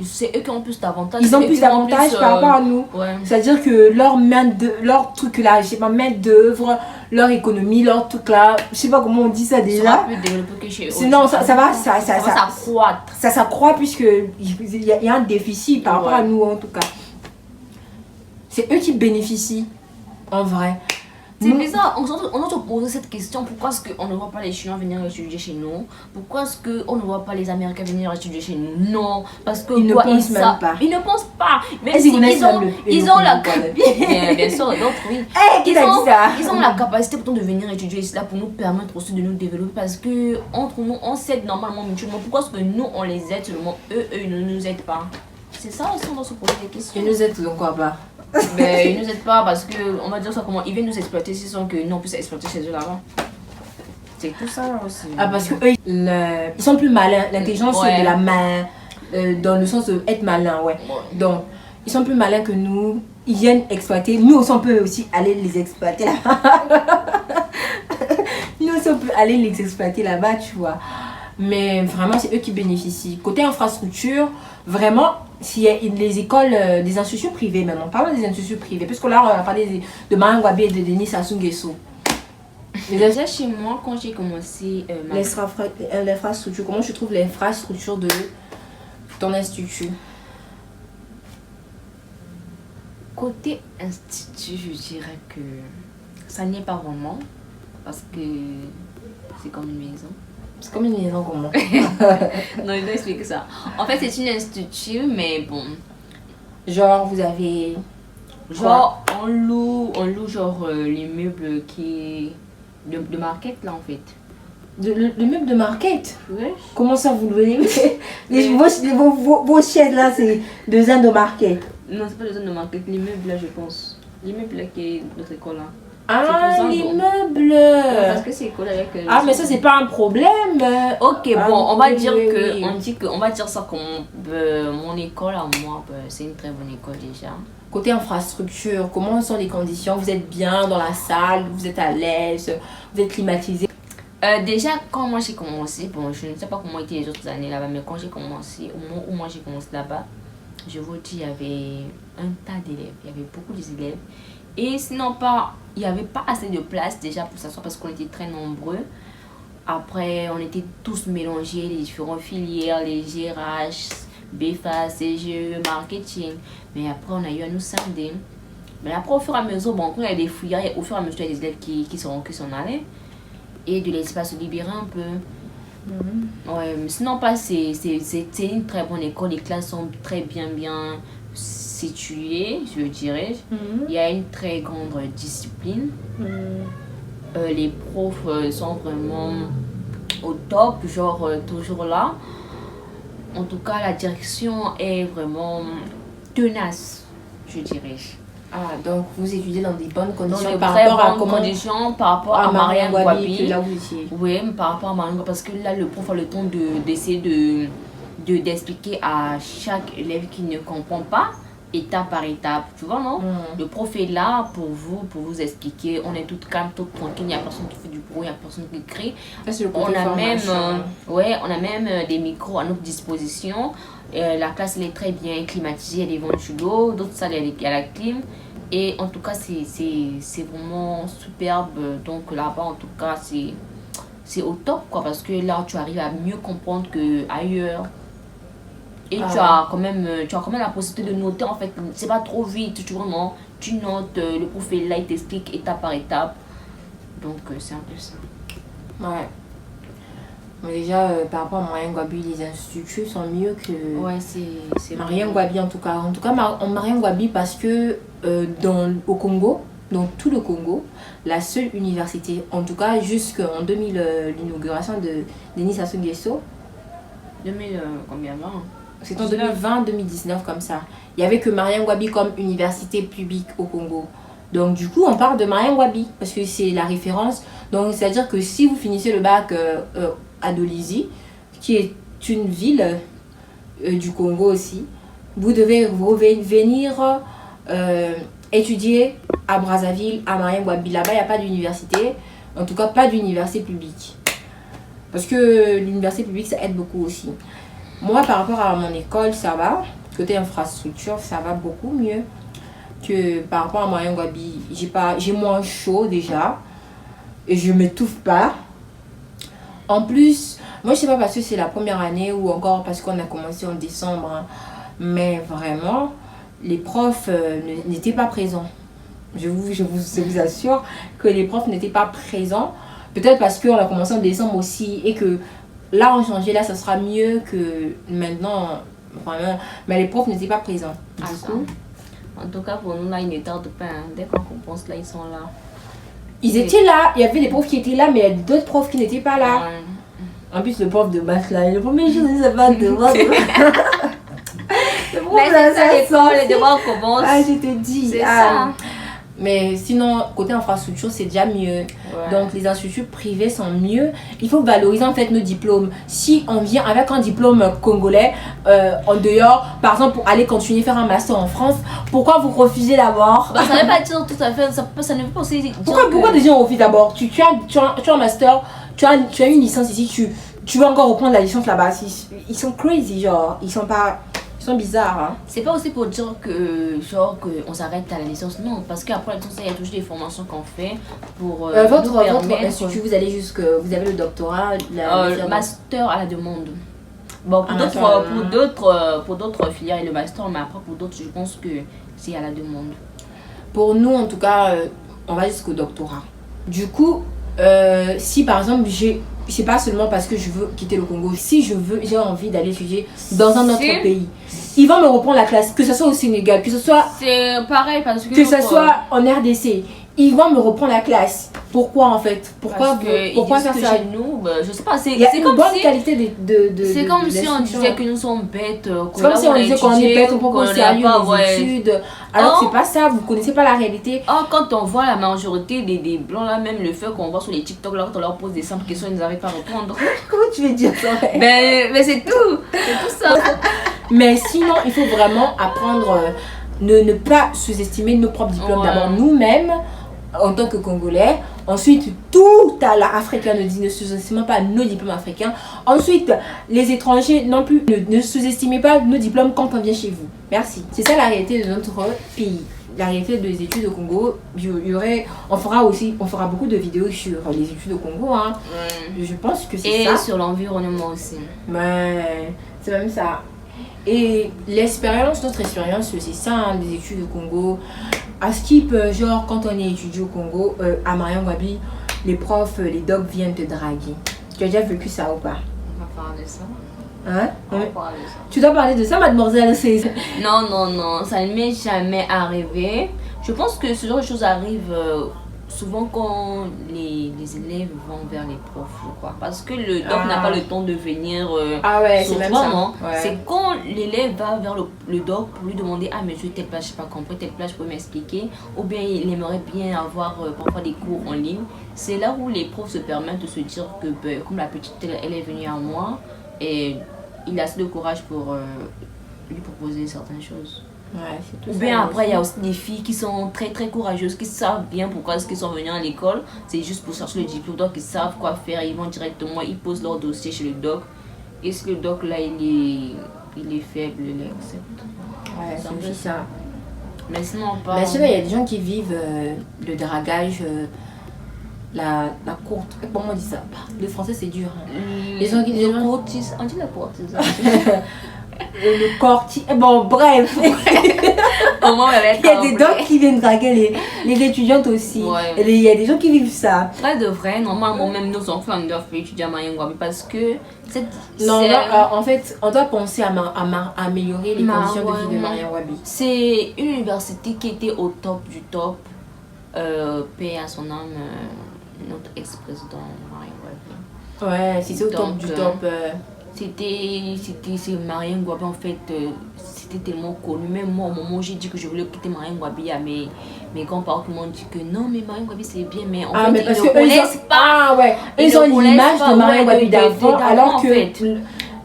Speaker 2: C'est eux qui ont plus d'avantages.
Speaker 1: Ils ont plus d'avantages par rapport à nous.
Speaker 2: Ouais.
Speaker 1: C'est-à-dire que leur truc là, je sais pas, main d'œuvre, leur économie, leur truc là, je sais pas comment on dit ça déjà.
Speaker 2: Ça plus développé que chez eux.
Speaker 1: Sinon, ça va
Speaker 2: s'accroître.
Speaker 1: Ça s'accroît puisque il y a un déficit par rapport à nous en tout cas. C'est eux qui bénéficient en vrai.
Speaker 2: C'est bizarre, on doit se poser cette question. Pourquoi est-ce qu'on ne voit pas les Chinois venir étudier chez nous? Pourquoi est-ce qu'on ne voit pas les Américains venir étudier chez nous? Non, parce que
Speaker 1: ils ne pensent même pas.
Speaker 2: Ils ne pensent pas. Même
Speaker 1: si
Speaker 2: ils ont la capacité. Bien sûr, d'autres oui. Ils ont la capacité pourtant de venir étudier ici là pour nous permettre aussi de nous développer. Parce que entre nous, on s'aide normalement mutuellement. Pourquoi est-ce que nous on les aide seulement? Eux, ils ne nous aident pas. C'est ça aussi, on doit se poser des questions.
Speaker 1: Ils nous aident donc quoi pas?
Speaker 2: Ben, ils nous aident pas parce que, on va dire ça comment, ils viennent nous exploiter s'ils sont que nous on puisse exploiter chez eux là-bas. C'est tout ça aussi.
Speaker 1: Ah, parce que eux, ils sont plus malins. L'intelligence de la main, dans le sens d'être malin, ouais. Donc, ils sont plus malins que nous. Ils viennent exploiter. Nous aussi, on peut aussi aller les exploiter là-bas. Nous aussi, on peut aller les exploiter là-bas, tu vois. Mais vraiment, c'est eux qui bénéficient. Côté infrastructure, vraiment, s'il y a les écoles, des institutions privées même, on parle des institutions privées, puisque là, on a parlé de Mahangwabi et de Denis Sassou Nguesso.
Speaker 2: Déjà chez moi, quand j'ai commencé
Speaker 1: l'infrastructure, comment tu trouves l'infrastructure de ton institut?
Speaker 2: Côté institut, je dirais que ça n'y est pas vraiment, parce que c'est comme une maison.
Speaker 1: C'est comme une maison comment?
Speaker 2: Non, il doit expliquer ça. En fait, c'est une institut, mais bon.
Speaker 1: Genre, vous avez...
Speaker 2: Genre, on loue genre l'immeuble qui est de market, là, en fait.
Speaker 1: Le meuble de market?
Speaker 2: Oui.
Speaker 1: Comment ça, vous louez? Vos chaises, là, c'est 2 ans de market.
Speaker 2: Non, c'est pas 2 ans de market. L'immeuble, là, je pense. L'immeuble, là, qui est notre école, là.
Speaker 1: Ah, l'immeuble!
Speaker 2: Parce que c'est école avec...
Speaker 1: Ah, mais ça, c'est pas un problème.
Speaker 2: Ok, bon, on va dire que... On va dire ça comme... mon école, à moi, c'est une très bonne école, déjà.
Speaker 1: Côté infrastructure, comment sont les conditions? Vous êtes bien dans la salle? Vous êtes à l'aise? Vous êtes climatisé?
Speaker 2: Déjà, quand moi j'ai commencé, bon, je ne sais pas comment étaient les autres années là-bas, mais quand j'ai commencé, au moment où moi j'ai commencé là-bas, je vous dis, il y avait un tas d'élèves, il y avait beaucoup d'élèves. Et sinon, il n'y avait pas assez de place déjà pour s'asseoir parce qu'on était très nombreux. Après, on était tous mélangés, les différentes filières, les GRH, BFA, CGE, marketing. Mais après, on a eu à nous scinder. Mais après, au fur et à mesure, bon, quand il y a des fouillards, au fur et à mesure, il y a des élèves qui s'en allaient. Et de l'espace se libérer un peu. Ouais, mais sinon, c'est une très bonne école. Les classes sont très bien situées, je dirais. Il y a une très grande discipline. Les profs sont vraiment au top, genre toujours là. En tout cas, la direction est vraiment tenace, je dirais.
Speaker 1: Ah, donc vous étudiez dans des bonnes
Speaker 2: Dans
Speaker 1: conditions
Speaker 2: de
Speaker 1: par
Speaker 2: très
Speaker 1: rapport à
Speaker 2: bonnes
Speaker 1: comment
Speaker 2: conditions par rapport
Speaker 1: à
Speaker 2: à Mariam Gwabi.
Speaker 1: là où vous étiez.
Speaker 2: Oui, mais par rapport à Mariam Gwabi, parce que là, le prof a le temps d'essayer d'expliquer à chaque élève qui ne comprend pas, étape par étape, tu vois, non? Le prof est là pour vous expliquer. On est tout calme, tout tranquille, il n'y a personne qui fait du bruit, il n'y a personne qui crie.
Speaker 1: Ça, c'est le
Speaker 2: On
Speaker 1: côté
Speaker 2: a même,
Speaker 1: formation.
Speaker 2: on a même des micros à notre disposition. La classe elle est très bien climatisée, il y a des ventilos, d'autres salles il y a la clim. Et en tout cas, c'est vraiment superbe. Donc là-bas, en tout cas, c'est au top, quoi, parce que là, tu arrives à mieux comprendre qu'ailleurs. Et tu as quand même la possibilité de noter, en fait. C'est pas trop vite, tu vois, non. Tu notes, le prof est là, il t'explique étape par étape. Donc, c'est un peu ça.
Speaker 1: Ouais. Mais déjà, par rapport à Mariam Gwabi, les instituts sont mieux que
Speaker 2: Ouais, c'est
Speaker 1: Mariam Gwabi en tout cas. En tout cas, Mariam Gwabi parce que au Congo, dans tout le Congo, la seule université, en tout cas jusqu'en 2000, l'inauguration de Denis Sassou Nguesso,
Speaker 2: 2000, combien, 20?
Speaker 1: c'est en 2020-2019 comme ça. Il n'y avait que Mariam Gwabi comme université publique au Congo. Donc du coup, on parle de Mariam Gwabi parce que c'est la référence. Donc c'est-à-dire que si vous finissez le bac à Dolisie, qui est une ville du Congo aussi, vous devez venir étudier à Brazzaville, à Mariam Gwabi. Là-bas, il n'y a pas d'université, en tout cas pas d'université publique. Parce que l'université publique, ça aide beaucoup aussi. Moi, par rapport à mon école, ça va. Côté infrastructure, ça va beaucoup mieux que par rapport à Mariam Gwabi. J'ai moins chaud déjà. Et je ne m'étouffe pas. En plus, moi, je ne sais pas parce que c'est la première année ou encore parce qu'on a commencé en décembre. Hein, mais vraiment, les profs n'étaient pas présents. Je vous assure que les profs n'étaient pas présents. Peut-être parce qu'on a commencé en décembre aussi et que là, on changeait, là, ça sera mieux que maintenant. Vraiment. Mais les profs n'étaient pas présents. Du coup,
Speaker 2: en tout cas, pour nous, là, ils ne tardent pas. Hein. Dès qu'on pense, là, ils sont là.
Speaker 1: Ils étaient là. Il y avait des profs qui étaient là, mais il y a d'autres profs qui n'étaient pas là.
Speaker 2: Ouais.
Speaker 1: En plus, le prof de maths, là, le premier jour, il ne pas de devoir.
Speaker 2: Mais c'est ça, l'école, les devoirs commencent.
Speaker 1: Ah, je te dis.
Speaker 2: C'est ça.
Speaker 1: Mais sinon, côté infrastructure, c'est déjà mieux.
Speaker 2: Ouais.
Speaker 1: Donc, les instituts privés sont mieux. Il faut valoriser en fait nos diplômes. Si on vient avec un diplôme congolais en dehors, par exemple, pour aller continuer faire un master en France, pourquoi vous refusez d'abord?
Speaker 2: Ça ne veut pas dire tout à fait. Ça ne veut pas aussi dire.
Speaker 1: Pourquoi des gens refusent d'abord? Tu as un master, tu as une licence ici, tu veux encore reprendre la licence là-bas. Ils sont crazy, genre. Ils sont bizarres. Hein.
Speaker 2: C'est pas aussi pour dire qu'on s'arrête à la licence, non, parce qu'après la licence, il y a toujours des formations qu'on fait pour
Speaker 1: votre institut, vous avez le doctorat,
Speaker 2: le master à la demande. Bon, pour d'autres filières, le master, mais après pour d'autres, je pense que c'est à la demande.
Speaker 1: Pour nous, en tout cas, on va jusqu'au doctorat. Du coup, si par exemple, c'est pas seulement parce que je veux quitter le Congo. Si j'ai envie d'aller étudier dans un autre pays, ils vont me reprendre la classe, que ce soit au Sénégal, que ce soit...
Speaker 2: C'est pareil parce que...
Speaker 1: Que ce soit en RDC, ils vont me reprendre la classe. Pourquoi en fait? Pourquoi faire ça?
Speaker 2: Chez nous, je sais pas, c'est
Speaker 1: comme bonne qualité de
Speaker 2: c'est comme si on disait que nous sommes bêtes.
Speaker 1: C'est comme si on disait qu'on est bêtes, on prend au sérieux les études. Alors que c'est pas ça, vous connaissez pas la réalité.
Speaker 2: Quand on voit la majorité des blancs là, même le fait qu'on voit sur les TikTok là, quand on leur pose des simples questions, ils n'arrivent pas à répondre.
Speaker 1: Comment tu veux dire ça?
Speaker 2: Mais c'est tout ça.
Speaker 1: Mais sinon, il faut vraiment apprendre, ne pas sous-estimer nos propres diplômes. D'abord nous-mêmes, en tant que Congolais. Ensuite, tout à l'Africain ne sous-estimez pas nos diplômes africains. Ensuite, les étrangers non plus, ne sous-estimez pas nos diplômes quand on vient chez vous. Merci. C'est ça la réalité de notre pays. La réalité des études au Congo. On fera beaucoup de vidéos sur les études au Congo. Hein. Je pense que c'est ça.
Speaker 2: Et sur l'environnement aussi.
Speaker 1: Mais c'est même ça. Et notre expérience, c'est ça, hein, des études au Congo. À Skip, genre quand on est étudiant au Congo, à Mariam Gwabi, les profs, les docs viennent te draguer. Tu as déjà vécu ça ou pas?
Speaker 2: On va parler de ça.
Speaker 1: Hein?
Speaker 2: On va parler de ça.
Speaker 1: Tu dois parler de ça, mademoiselle?
Speaker 2: Non, ça ne m'est jamais arrivé. Je pense que ce genre de choses arrive souvent quand les élèves vont vers les profs, je crois, parce que le doc n'a pas le temps de venir
Speaker 1: Ah ouais,
Speaker 2: sur
Speaker 1: c'est même
Speaker 2: toi,
Speaker 1: ça.
Speaker 2: non?
Speaker 1: Ouais.
Speaker 2: C'est quand l'élève va vers le doc pour lui demander, ah monsieur, telle plage, je n'ai pas compris, telle plage, vous pouvez m'expliquer, ou bien il aimerait bien avoir parfois des cours en ligne. C'est là où les profs se permettent de se dire que ben, comme la petite, elle est venue à moi, et il a assez de courage pour lui proposer certaines choses.
Speaker 1: Ouais, c'est tout
Speaker 2: Ou
Speaker 1: ça,
Speaker 2: bien après, il y a
Speaker 1: aussi.
Speaker 2: aussi des filles qui sont très très courageuses, qui savent bien pourquoi est-ce qu'ils sont venus à l'école. C'est juste pour chercher le diplôme, donc ils savent quoi faire. Ils vont directement, ils posent leur dossier chez le doc. Et si le doc là, il est faible, il accepte.
Speaker 1: Ouais,
Speaker 2: C'est un
Speaker 1: c'est
Speaker 2: peu
Speaker 1: aussi ça.
Speaker 2: Mais sinon, pas.
Speaker 1: Mais sinon, il y a des gens qui vivent le dragage, la courte. Comment on dit ça? Le français, c'est dur. Hein. Les gens qui
Speaker 2: le courtis, on dit la courtisane.
Speaker 1: Le corti. Bon, bref.
Speaker 2: Comment
Speaker 1: Il y a des docs qui viennent draguer les étudiantes aussi.
Speaker 2: Ouais.
Speaker 1: Et il y a des gens qui vivent ça.
Speaker 2: Vrai de vrai, normalement, même nos enfants doivent étudier à Mayangwabi parce que cette.
Speaker 1: Non,
Speaker 2: c'est-
Speaker 1: non, en fait, on doit penser à améliorer les conditions de vie de Mariam Wabi.
Speaker 2: C'est une université qui était au top du top. Paix à son âme, notre ex-président Mariam Wabi.
Speaker 1: Ouais, c'était au top
Speaker 2: Donc,
Speaker 1: du top.
Speaker 2: C'est Mariam Wabi en fait, c'était tellement connu. Même moi, au moment où j'ai dit que je voulais quitter Mariam Wabi, à mes grands-parents qui m'ont dit que non, mais Mariam Wabi c'est bien, mais en
Speaker 1: Ah,
Speaker 2: fait,
Speaker 1: mais
Speaker 2: ils
Speaker 1: parce
Speaker 2: ne
Speaker 1: que eux,
Speaker 2: connaissent pas.
Speaker 1: Ah ouais,
Speaker 2: Ils
Speaker 1: ils
Speaker 2: ne
Speaker 1: ont
Speaker 2: connaissent
Speaker 1: l'image
Speaker 2: pas,
Speaker 1: de Mariam
Speaker 2: ouais,
Speaker 1: Wabi d'avant,
Speaker 2: d'avant,
Speaker 1: alors
Speaker 2: en
Speaker 1: que.
Speaker 2: fait.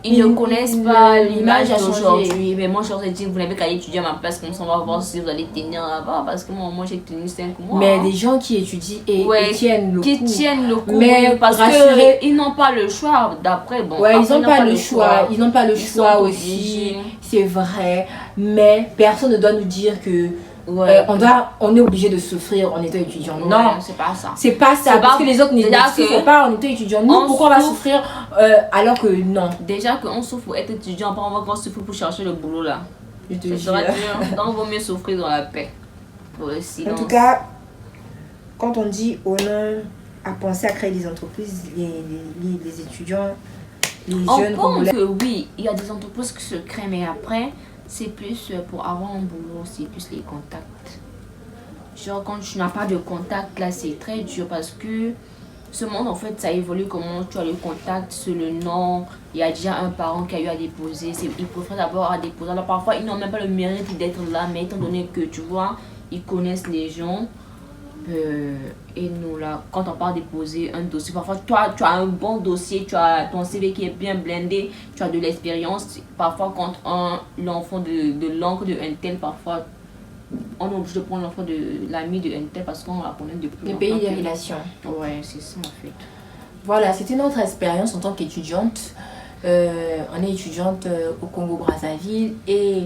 Speaker 2: Ils ne connaissent pas l'image
Speaker 1: a changé.
Speaker 2: d'aujourd'hui. Mais moi, je leur ai dit, vous n'avez qu'à étudier à ma place, comme ça on va voir si vous allez tenir là-bas. Parce que moi j'ai tenu 5 mois.
Speaker 1: Mais des gens qui étudient et
Speaker 2: Ouais,
Speaker 1: tiennent le
Speaker 2: qui
Speaker 1: coup.
Speaker 2: tiennent le coup,
Speaker 1: Mais
Speaker 2: oui, parce
Speaker 1: rassurez-
Speaker 2: qu'ils n'ont pas le choix d'après. Bon,
Speaker 1: Ouais,
Speaker 2: après,
Speaker 1: ils n'ont pas le choix. Ils n'ont pas le
Speaker 2: Ils
Speaker 1: choix
Speaker 2: sont
Speaker 1: aussi.
Speaker 2: obligés.
Speaker 1: C'est vrai. Mais personne ne doit nous dire que
Speaker 2: Ouais.
Speaker 1: on est obligé de souffrir en étant étudiant.
Speaker 2: Ouais,
Speaker 1: Non.
Speaker 2: c'est pas ça.
Speaker 1: C'est pas ça,
Speaker 2: C'est
Speaker 1: parce
Speaker 2: pas-
Speaker 1: que les autres ne
Speaker 2: c'est-à-dire
Speaker 1: souffrent
Speaker 2: que
Speaker 1: pas en étant étudiant. Nous,
Speaker 2: on
Speaker 1: pourquoi on va
Speaker 2: souffre-
Speaker 1: souffrir alors que non?
Speaker 2: Déjà qu'on souffre pour être étudiant, après on va encore souffrir pour chercher le boulot là.
Speaker 1: Je te
Speaker 2: Ça
Speaker 1: jure.
Speaker 2: sera dur. Donc, il vaut mieux souffrir dans la paix. Pour le
Speaker 1: En
Speaker 2: silence.
Speaker 1: tout cas, quand on dit on a pensé à créer des entreprises, les étudiants, les
Speaker 2: On
Speaker 1: jeunes
Speaker 2: pense
Speaker 1: congolais.
Speaker 2: que oui, il y a des entreprises qui se créent, mais après, c'est plus pour avoir un boulot, c'est plus les contacts. Genre, quand tu n'as pas de contact, là, c'est très dur parce que ce monde, en fait, ça évolue. Comment tu as le contact, c'est le nom. Il y a déjà un parent qui a eu à déposer. Il préfère d'abord à déposer. Alors, parfois, ils n'ont même pas le mérite d'être là, mais étant donné que, tu vois, ils connaissent les gens. Et nous là, quand on part déposer un dossier, parfois toi tu as un bon dossier, tu as ton CV qui est bien blindé, tu as de l'expérience. Parfois quand l'enfant de l'oncle de un tel, parfois on est obligé de prendre l'enfant de l'ami de un tel parce qu'on la connaît depuis
Speaker 1: Le
Speaker 2: longtemps
Speaker 1: pays des
Speaker 2: que-
Speaker 1: relations.
Speaker 2: Ouais, c'est ça en fait.
Speaker 1: Voilà, c'était notre expérience en tant qu'étudiante. On est étudiante au Congo-Brazzaville et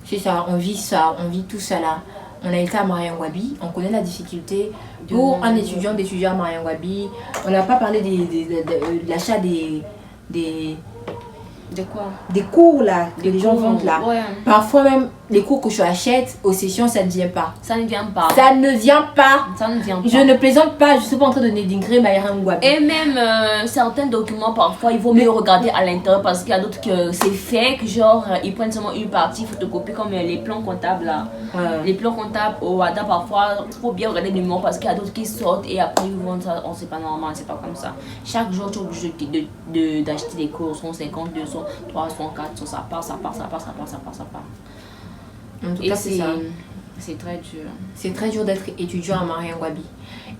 Speaker 1: c'est ça, on vit tout ça là. On a été à Mariangwabi, on connaît la difficulté pour un étudiant d'étudier à Mariangwabi. On n'a pas parlé de l'achat des
Speaker 2: De quoi?
Speaker 1: des cours là, que
Speaker 2: Des
Speaker 1: les gens
Speaker 2: cours,
Speaker 1: vendent là.
Speaker 2: ouais.
Speaker 1: Parfois même, les cours que je achète aux sessions, ça ne vient pas.
Speaker 2: Ça ne vient pas.
Speaker 1: Ça ne vient pas.
Speaker 2: Ça ne vient pas.
Speaker 1: Je ne plaisante pas, je ne suis pas en train de dénigrer Mariangwabi.
Speaker 2: Et même certains documents, parfois, il vaut mieux regarder à l'intérieur parce qu'il y a d'autres que c'est fake. Genre, ils prennent seulement une partie photocopie comme les plans comptables là.
Speaker 1: Ouais.
Speaker 2: Les plans comptables au WADA, parfois, il faut bien regarder les numéros parce qu'il y a d'autres qui sortent et après ils vendent ça. Oh, c'est pas normal, c'est pas comme ça. Chaque jour, tu es obligé d'acheter des cours, 150, 200, 300, 400, ça part, ça part, ça part, ça part, ça part, ça part.
Speaker 1: En tout
Speaker 2: Et
Speaker 1: cas, c'est ça.
Speaker 2: c'est très dur.
Speaker 1: C'est très dur d'être étudiant à Mariangwabi.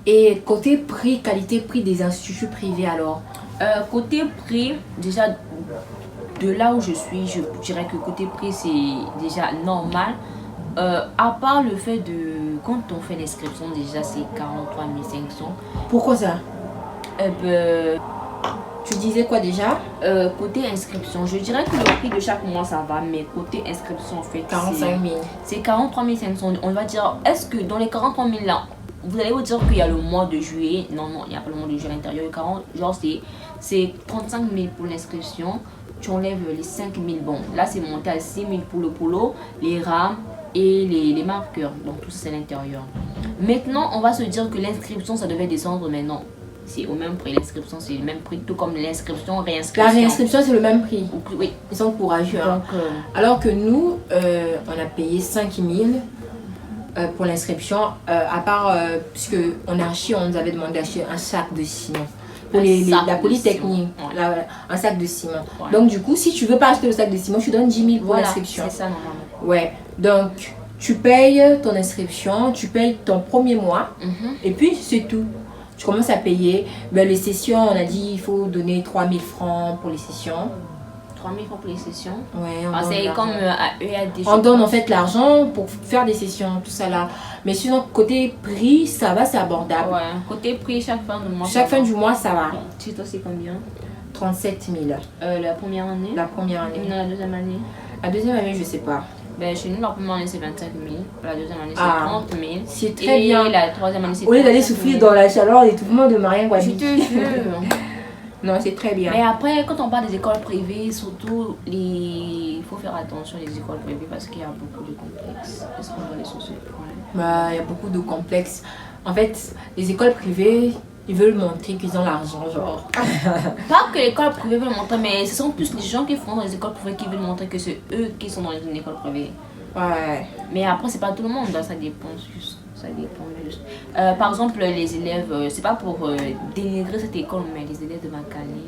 Speaker 1: Et côté prix, qualité-prix des instituts privés alors?
Speaker 2: Côté prix, déjà, de là où je suis, je dirais que côté prix, c'est déjà normal. À part le fait de, quand on fait l'inscription, déjà c'est 43 500.
Speaker 1: Pourquoi ça?
Speaker 2: Ben,
Speaker 1: Tu disais quoi déjà?
Speaker 2: côté inscription, je dirais que le prix de chaque mois ça va, mais côté inscription en fait,
Speaker 1: 45 000.
Speaker 2: c'est 43 500. On va dire, est-ce que dans les 43 000 là, vous allez vous dire qu'il y a le mois de juillet? Non, non, il n'y a pas le mois de juillet à l'intérieur. Genre c'est 35 000 pour l'inscription. Tu enlèves les 5 000. Bon, là c'est monté à 6 000 pour le polo, les rames et les marqueurs. Donc tout ça c'est à l'intérieur. Maintenant, on va se dire que l'inscription ça devait descendre, mais non. C'est au même prix. L'inscription c'est le même prix, tout comme l'inscription, réinscription.
Speaker 1: La réinscription, c'est le même prix.
Speaker 2: Oui.
Speaker 1: Ils sont courageux. Hein.
Speaker 2: Donc,
Speaker 1: Alors que nous, on a payé 5 000 pour l'inscription, à part, puisque en archi, on nous avait demandé d'acheter un sac de ciment. Pour la polytechnique, un sac de ciment. Ouais. Donc, du coup, si tu veux pas acheter le sac de ciment, tu donnes 10 000 pour l'inscription.
Speaker 2: C'est ça, normalement.
Speaker 1: Ouais, donc tu payes ton inscription, tu payes ton premier mois, et puis c'est tout. Tu commences à payer. Ben, les sessions, on a dit il faut donner 3 000 francs pour les sessions.
Speaker 2: 3 000 francs pour les sessions.
Speaker 1: Ouais,
Speaker 2: c'est comme à EAD.
Speaker 1: On donne en fait l'argent pour faire des sessions, tout ça là. Mais sinon, côté prix, ça va, c'est abordable.
Speaker 2: Ouais, côté prix, chaque fin du mois.
Speaker 1: Chaque fin du mois, ça va.
Speaker 2: Chez toi, c'est combien?
Speaker 1: 37 000.
Speaker 2: La première année?
Speaker 1: La première année.
Speaker 2: Et la deuxième année?
Speaker 1: La deuxième année, je sais pas.
Speaker 2: Ben, chez nous, la première année, c'est 25 000. La deuxième année, c'est 30 000.
Speaker 1: C'est très bien.
Speaker 2: Et la troisième année, c'est
Speaker 1: 000. Au lieu d'aller souffrir dans la chaleur et tout le monde de Marien Guadeloupe.
Speaker 2: Je te jure.
Speaker 1: Non, c'est très bien.
Speaker 2: Mais après, quand on parle des écoles privées, surtout, il faut faire attention aux écoles privées parce qu'il y a beaucoup de complexes. Est-ce qu'on doit les soucier?
Speaker 1: Bah, il y a beaucoup de complexes. En fait, les écoles privées, ils veulent montrer qu'ils ont l'argent, genre.
Speaker 2: Pas que l'école privée veut montrer, mais ce sont plus les gens qui font dans les écoles privées qui veulent montrer que c'est eux qui sont dans une école privée.
Speaker 1: Ouais.
Speaker 2: Mais après, c'est pas tout le monde, ça dépend juste. Ça dépend juste. Par exemple, les élèves, c'est pas pour dénigrer cette école, mais les élèves de Makani,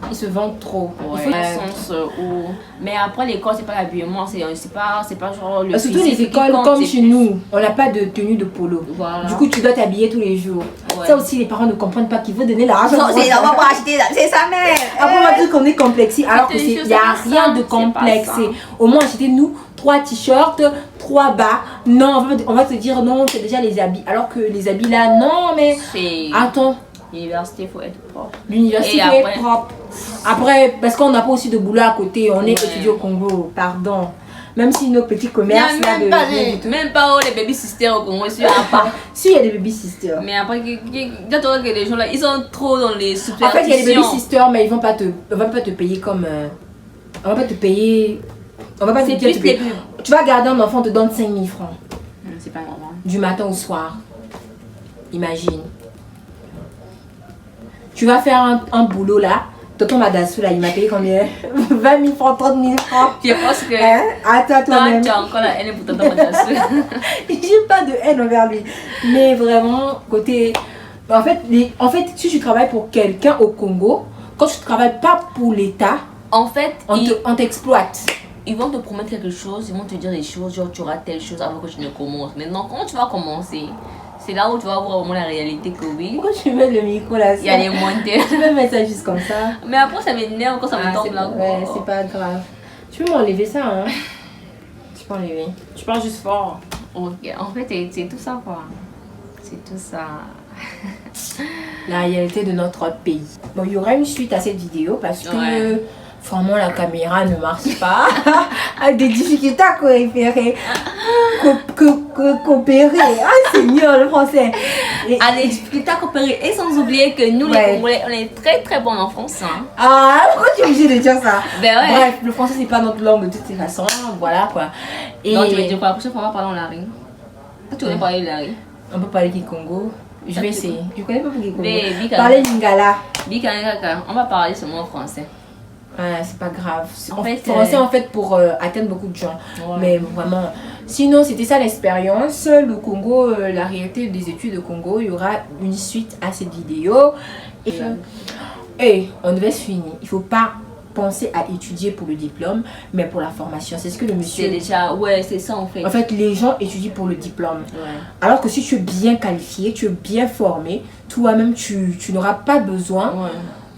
Speaker 1: ils se vendent trop.
Speaker 2: Ouais. Il faut un sens où... Mais après, l'école, c'est pas l'habillement, c'est pas genre le
Speaker 1: surtout les écoles comme chez nous, on n'a pas de tenue de polo. Voilà. Du coup, tu dois t'habiller tous les jours. Ouais. Ça aussi, les parents ne comprennent pas qu'il faut donner l'argent.
Speaker 2: Non, c'est on va pas acheter, c'est sa mère.
Speaker 1: Après, on va dire qu'on est complexé, alors que il n'y a rien de complexé. Au moins, achetez-nous 3 t-shirts, 3 bas. Non, on va te dire non, c'est déjà les habits. Alors que les habits là, non, mais attends.
Speaker 2: L'université, il faut être propre.
Speaker 1: L'université, il faut être propre. Après, parce qu'on n'a pas aussi de boulot à côté, on est étudiant au Congo, pardon. Même si nos petits commerces là
Speaker 2: même pas les baby sisters au Congo, il pas.
Speaker 1: Si, il y a des baby sisters.
Speaker 2: Mais après, j'attends que les gens là, ils sont trop dans les superstitions.
Speaker 1: En fait, il y a des baby sisters, mais ils vont pas te payer comme. On va pas te payer. On va pas te payer. Tu vas garder un enfant, on te donne 5 000 francs.
Speaker 2: C'est pas normal.
Speaker 1: Du matin au soir. Imagine. Tu vas faire un boulot là. Tonton Madassou là, il m'a payé combien? 20 000 francs, 30 000 francs.
Speaker 2: Je pense que.
Speaker 1: Attends, toi-même.
Speaker 2: Tu as encore la haine pour Tonton Madassou.
Speaker 1: J'ai pas de haine envers lui. Mais vraiment, côté. En fait, si tu travailles pour quelqu'un au Congo, quand tu ne travailles pas pour l'État,
Speaker 2: en fait,
Speaker 1: on t'exploite.
Speaker 2: Ils vont te promettre quelque chose, ils vont te dire des choses, genre tu auras telle chose avant que tu ne commences. Maintenant, comment tu vas commencer? C'est là où tu vas voir vraiment la réalité que oui.
Speaker 1: Pourquoi tu mets le micro là?
Speaker 2: Il y a les monteurs.
Speaker 1: Tu peux mettre ça juste comme ça.
Speaker 2: Mais après, ça m'énerve quand ça me tombe là.
Speaker 1: Ouais, c'est pas grave. Tu peux m'enlever ça, hein? Tu peux enlever.
Speaker 2: Tu parles juste fort. Ok, en fait, c'est tout ça quoi. C'est tout ça.
Speaker 1: La réalité de notre pays. Bon, il y aura une suite à cette vidéo parce que vraiment la caméra ne marche pas. Avec des difficultés à coopérer. Coopérer. Ah, c'est mieux le français.
Speaker 2: À des difficultés à coopérer. Et sans oublier que nous, les Congolais, on est très très bons en français. Hein.
Speaker 1: Ah, pourquoi tu es obligé de dire ça?
Speaker 2: Ben ouais.
Speaker 1: Bref, le français, c'est pas notre langue de toute façon. Voilà quoi.
Speaker 2: Et donc, tu veux dire quoi? La prochaine fois, on va parler en lari. Tu veux parler de lari?
Speaker 1: On peut parler Kikongo. Je vais essayer. Je connais pas Kikongo.
Speaker 2: Parler
Speaker 1: Lingala.
Speaker 2: On va parler seulement en français.
Speaker 1: Ouais, c'est pas grave. En fait, français en fait pour atteindre beaucoup de gens. Ouais. Mais vraiment, sinon c'était ça l'expérience. Le Congo, la réalité des études au Congo, il y aura une suite à cette vidéo. Et on devait se finir. Il faut pas penser à étudier pour le diplôme, mais pour la formation. C'est ce que le monsieur...
Speaker 2: C'est déjà... Ouais, c'est ça en fait.
Speaker 1: En fait, les gens étudient pour le diplôme. Ouais. Alors que si tu es bien qualifié, tu es bien formé, toi-même, tu n'auras pas besoin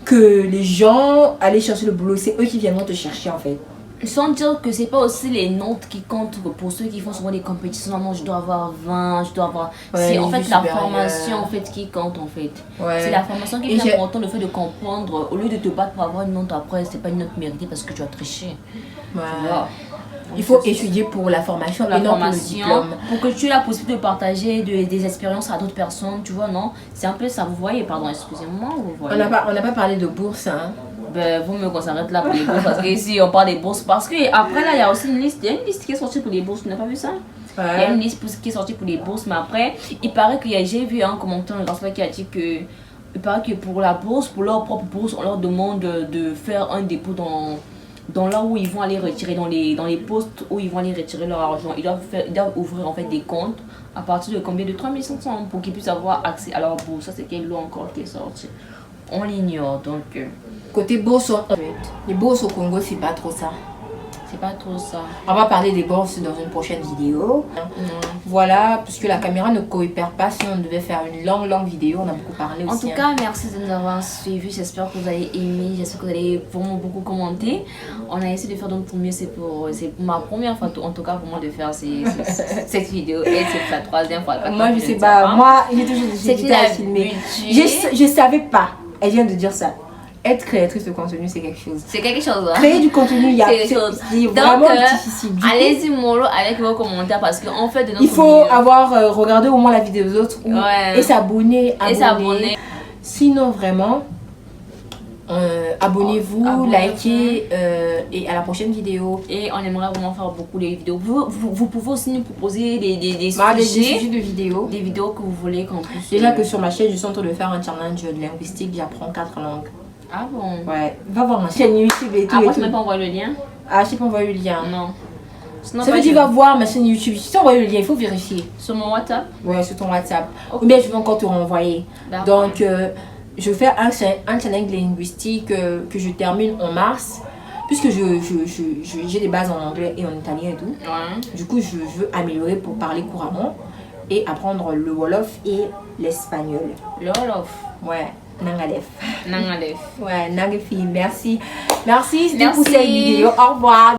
Speaker 1: que les gens allaient chercher le boulot. C'est eux qui viendront te chercher en fait.
Speaker 2: Sans dire que c'est pas aussi les notes qui comptent pour ceux qui font souvent des compétitions. Non, je dois avoir 20, je dois avoir... c'est en fait la formation en fait qui compte en fait. Ouais. C'est la formation qui est important, le fait de comprendre. Au lieu de te battre pour avoir une note après, c'est pas une note méritée parce que tu as triché. Ouais. Tu vois.
Speaker 1: Il faut étudier pour la formation et non pour le diplôme.
Speaker 2: Pour que tu aies la possibilité de partager des expériences à d'autres personnes, tu vois, non? C'est un peu ça, vous voyez, pardon, excusez-moi, vous voyez.
Speaker 1: On n'a pas parlé de bourse, hein?
Speaker 2: Ben, vous me qu'on s'arrête là pour les bourses parce que ici on parle des bourses parce que après là il y a aussi une liste, qui est sortie pour les bourses, tu n'as pas vu ça? Il y a une liste qui est sortie pour les bourses, mais après il paraît que j'ai vu un commentaire qui a dit que il paraît que pour la bourse, pour leur propre bourse, on leur demande de faire un dépôt dans là où ils vont aller retirer, dans les postes où ils vont aller retirer leur argent, ils doivent ouvrir en fait des comptes à partir de combien? De 3500 pour qu'ils puissent avoir accès à leur bourse. Ça, c'est quelle loi encore qui est sortie? On l'ignore. Donc,
Speaker 1: Côté bourse, les bourses au Congo, c'est pas trop ça.
Speaker 2: c'est pas trop ça.
Speaker 1: On va parler des bourses dans une prochaine vidéo. Voilà, puisque la caméra ne coopère pas. Si on devait faire une longue vidéo, on a beaucoup parlé aussi.
Speaker 2: En tout cas, merci de nous avoir suivis. J'espère que vous avez aimé. J'espère que vous allez vraiment beaucoup commenter. On a essayé de faire notre mieux. C'est pour ma première fois, en tout cas, pour moi, de faire cette vidéo. Et c'est la troisième fois.
Speaker 1: Moi, je sais pas. Moi, j'ai toujours dit à filmer. Je savais pas. Elle vient de dire ça. Être créatrice de contenu, c'est quelque chose.
Speaker 2: C'est quelque chose. Hein?
Speaker 1: Créer du contenu, il y a
Speaker 2: quelque chose.
Speaker 1: C'est vraiment difficile.
Speaker 2: Allez-y mollo avec vos commentaires parce qu'on fait de notre
Speaker 1: il faut avoir regardé au moins la vidéo des autres et s'abonner. Sinon, vraiment, abonnez-vous, likez et à la prochaine vidéo.
Speaker 2: Et on aimerait vraiment faire beaucoup de vidéos. Vous pouvez aussi nous proposer des
Speaker 1: sujets de vidéos.
Speaker 2: Des vidéos que vous voulez qu'on puisse.
Speaker 1: Déjà que sur ma chaîne, je suis en train de faire un challenge linguistique. J'apprends 4 langues.
Speaker 2: Ah bon?
Speaker 1: Ouais, va voir ma chaîne YouTube et tout.
Speaker 2: Après, tu m'as pas envoyé le lien?
Speaker 1: Ah, je t'ai pas envoyé le lien.
Speaker 2: Non.
Speaker 1: Sinon, ça veut dire va voir ma chaîne YouTube. Si tu as envoyé le lien, il faut vérifier.
Speaker 2: Sur mon WhatsApp?
Speaker 1: Ouais, sur ton WhatsApp. Okay. Ou bien je vais encore te renvoyer. Donc, je vais faire un challenge linguistique que je termine en mars. Puisque j'ai des bases en anglais et en italien et tout.
Speaker 2: Ouais.
Speaker 1: Du coup, je veux améliorer pour parler couramment et apprendre le Wolof et l'espagnol.
Speaker 2: Le Wolof?
Speaker 1: Ouais. Nangadef.
Speaker 2: Nangadef.
Speaker 1: Ouais, Nangafi, merci. Merci pour cette vidéo. Au revoir.